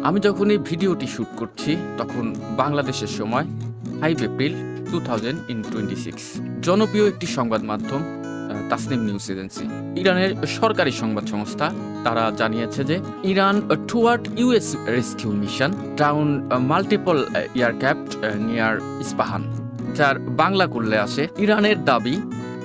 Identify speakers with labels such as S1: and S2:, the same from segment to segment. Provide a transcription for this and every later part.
S1: আমি যখন এই ভিডিওটি শুট করছি তখন বাংলাদেশের সময় 5 এপ্রিল 2026 জনপ্রিয় একটি সংবাদ মাধ্যম তাসনিম নিউজ এজেন্সি, ইরানের সরকারি সংবাদ সংস্থা, তারা জানিয়েছে যে Iran toward US rescue mission down multiple aircraft near Isfahan, যার বাংলা করলে আসে ইরানের দাবি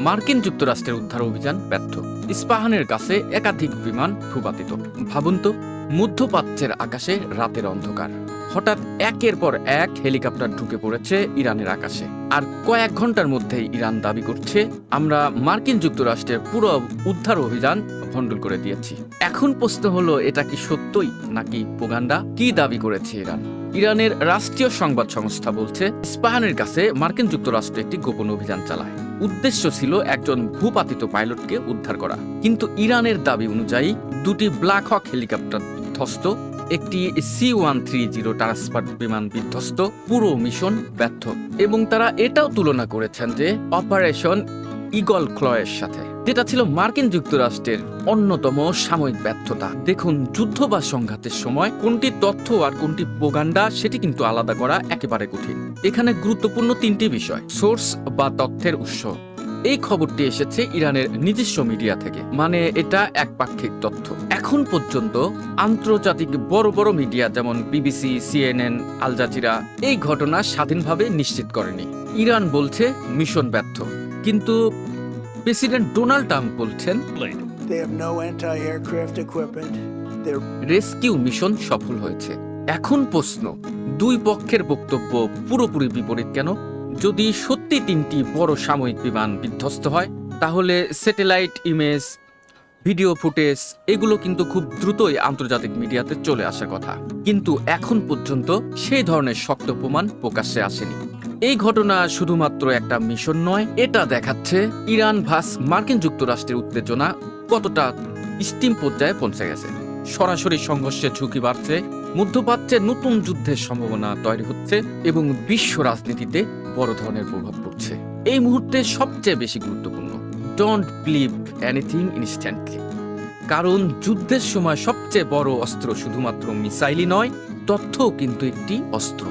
S1: মার্কিন যুক্তরাষ্ট্রের উদ্ধার অভিযান ব্যর্থ, ইস্পাহানের কাছে একাধিক বিমান ভূপাতিত। ভাবুন তো, মধ্যপ্রাচ্যের আকাশে রাতের অন্ধকার, হঠাৎ একের পর এক হেলিকপ্টার ঢুকে পড়েছে ইরানের আকাশে, আর কয়েক ঘন্টার মধ্যেই ইরান দাবি করছে আমরা মার্কিন যুক্তরাষ্ট্রের পুরো উদ্ধার অভিযান ভণ্ডুল করে দিয়েছি। এখন প্রশ্ন হলো, এটা কি সত্যই নাকি প্রোপাগান্ডা? কি দাবি করেছে ইরান? ইরানের রাষ্ট্রীয় সংবাদ সংস্থা বলছে ইস্পাহানের কাছে মার্কিন যুক্তরাষ্ট্র একটি গোপন অভিযান চালায়। উদ্দেশ্য ছিল একজন ভূপাতিত পাইলটকে উদ্ধার করা, কিন্তু ইরানের দাবি অনুযায়ী দুটি ব্ল্যাক হক হেলিকপ্টার বিধ্বস্ত, একটি C-130 ট্রান্সপার্ট বিমান বিধ্বস্ত, পুরো মিশন ব্যর্থ। এবং তারা এটাও তুলনা করেছেন যে অপারেশন ইগল ক্লয়ের সাথে, যেটা ছিল মার্কিন যুক্তরাষ্ট্রের অন্যতম সাময়িক ব্যর্থতা। দেখুন, যুদ্ধ বা সংঘাতের সময় কোনটি তথ্য আর কোনটি প্রোপাগান্ডা সেটি কিন্তু আলাদা করা একেবারে কঠিন। এখানে গুরুত্বপূর্ণ তিনটি বিষয়: সোর্স বা তথ্যের উৎস। এই খবরটি এসেছে ইরানের নিজস্ব মিডিয়া থেকে, মানে এটা একপাক্ষিক তথ্য। এখন পর্যন্ত আন্তর্জাতিক বড় বড় মিডিয়া যেমন বিবিসি, CNN, আল জাজিরা এই ঘটনা স্বাধীনভাবে নিশ্চিত করেনি। ইরান বলছে মিশন ব্যর্থ, কিন্তু প্রেসিডেন্ট ডোনাল্ড ট্রাম্প বলছেন রেস্কিউ মিশন সফল হয়েছে। এখন প্রশ্ন, দুই পক্ষের বক্তব্য পুরোপুরি বিপরীত কেন? যদি সত্যি তিনটি বড় সামরিক বিমান বিধ্বস্ত হয়, তাহলে স্যাটেলাইট ইমেজ, ভিডিও ফুটেজ এগুলো কিন্তু খুব দ্রুতই আন্তর্জাতিক মিডিয়াতে চলে আসার কথা, কিন্তু এখন পর্যন্ত সেই ধরনের শক্ত প্রমাণ প্রকাশ্যে আসেনি। এই ঘটনা শুধুমাত্র একটা মিশন নয়, এটা দেখাচ্ছে ইরান ভাস মার্কিন যুক্তরাষ্ট্রের উত্তেজনা কতটা স্টিম পর্যায়ে পৌঁছে গেছে। সরাসরি সংঘর্ষের ঝুঁকি বাড়ছে, মধ্যপ্রাচ্যে নতুন যুদ্ধের সম্ভাবনা তৈরি হচ্ছে এবং বিশ্ব রাজনীতিতে বড় ধরনের প্রভাব পড়ছে। এই মুহূর্তে সবচেয়ে বেশি গুরুত্বপূর্ণ, ডোন্ট বিলিভ এনিথিং ইনস্ট্যান্টলি, কারণ যুদ্ধের সময় সবচেয়ে বড় অস্ত্র শুধুমাত্র মিসাইলই নয়, তথ্যও কিন্তু একটি অস্ত্র।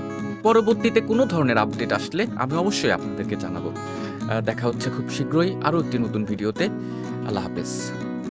S1: পরবর্তীতে কোনো ধরনের আপডেট আসলে আমি অবশ্যই আপনাদেরকে জানাবো। দেখা হচ্ছে খুব শীঘ্রই আরও একটি নতুন ভিডিওতে। আল্লাহ হাফেজ।